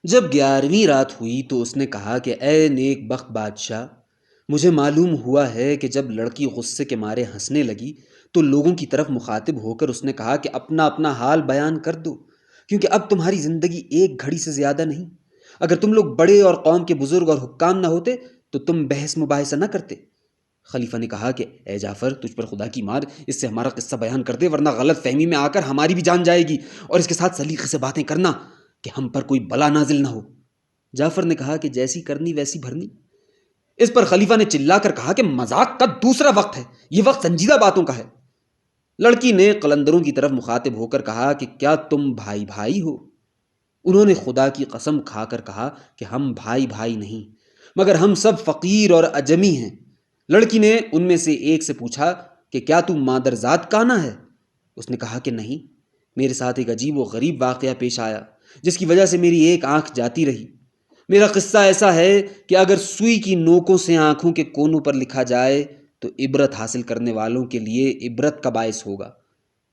جب 11ویں رات ہوئی تو اس نے کہا کہ اے نیک بخت بادشاہ، مجھے معلوم ہوا ہے کہ جب لڑکی غصے کے مارے ہنسنے لگی تو لوگوں کی طرف مخاطب ہو کر اس نے کہا کہ اپنا اپنا حال بیان کر دو، کیونکہ اب تمہاری زندگی ایک گھڑی سے زیادہ نہیں۔ اگر تم لوگ بڑے اور قوم کے بزرگ اور حکام نہ ہوتے تو تم بحث مباحثہ نہ کرتے۔ خلیفہ نے کہا کہ اے جعفر، تجھ پر خدا کی مار، اس سے ہمارا قصہ بیان کر دے، ورنہ غلط فہمی میں آ کر ہماری بھی جان جائے گی، اور اس کے ساتھ سلیقے سے باتیں کرنا کہ ہم پر کوئی بلا نازل نہ ہو۔ جعفر نے کہا کہ جیسی کرنی ویسی بھرنی۔ اس پر خلیفہ نے چلا کر کہا کہ مذاق کا دوسرا وقت ہے، یہ وقت سنجیدہ باتوں کا ہے۔ لڑکی نے قلندروں کی طرف مخاطب ہو کر کہا کہ کیا تم بھائی بھائی ہو؟ انہوں نے خدا کی قسم کھا کر کہا کہ ہم بھائی بھائی نہیں، مگر ہم سب فقیر اور اجمی ہیں۔ لڑکی نے ان میں سے ایک سے پوچھا کہ کیا تو مادرزاد کانا ہے؟ اس نے کہا کہ نہیں، میرے ساتھ ایک عجیب و غریب واقعہ پیش آیا جس کی وجہ سے میری ایک آنکھ جاتی رہی۔ میرا قصہ ایسا ہے کہ اگر سوئی کی نوکوں سے آنکھوں کے کونوں پر لکھا جائے تو عبرت حاصل کرنے والوں کے لیے عبرت کا باعث ہوگا۔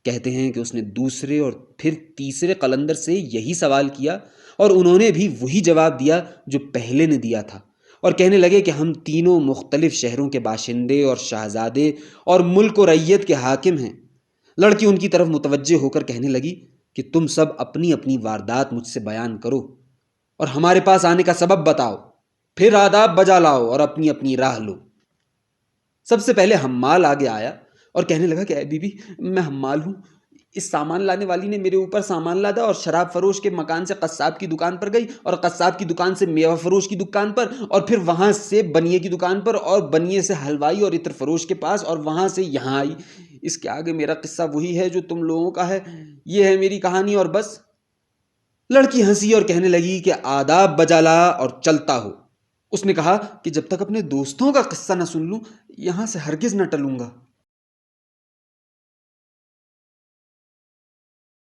کہتے ہیں کہ اس نے دوسرے اور پھر تیسرے قلندر سے یہی سوال کیا، اور انہوں نے بھی وہی جواب دیا جو پہلے نے دیا تھا، اور کہنے لگے کہ ہم تینوں مختلف شہروں کے باشندے اور شہزادے اور ملک و رعیت کے حاکم ہیں۔ لڑکی ان کی طرف متوجہ ہو کر کہنے لگی کہ تم سب اپنی اپنی واردات مجھ سے بیان کرو اور ہمارے پاس آنے کا سبب بتاؤ، پھر آداب بجا لاؤ اور اپنی اپنی راہ لو۔ سب سے پہلے حمال آگے آیا اور کہنے لگا کہ اے بی بی، میں حمال ہوں۔ اس سامان لانے والی نے میرے اوپر سامان لادا اور شراب فروش کے مکان سے قصاب کی دکان پر گئی، اور قصاب کی دکان سے میوہ فروش کی دکان پر، اور پھر وہاں سے بنیے کی دکان پر، اور بنیے سے حلوائی اور عطر فروش کے پاس، اور وہاں سے یہاں آئی۔ اس کے آگے میرا قصہ وہی ہے جو تم لوگوں کا ہے۔ یہ ہے میری کہانی اور بس۔ لڑکی ہنسی اور کہنے لگی کہ آداب بجا لا اور چلتا ہو۔ اس نے کہا کہ جب تک اپنے دوستوں کا قصہ نہ سن لوں یہاں سے ہرگز نہ ٹلوں گا۔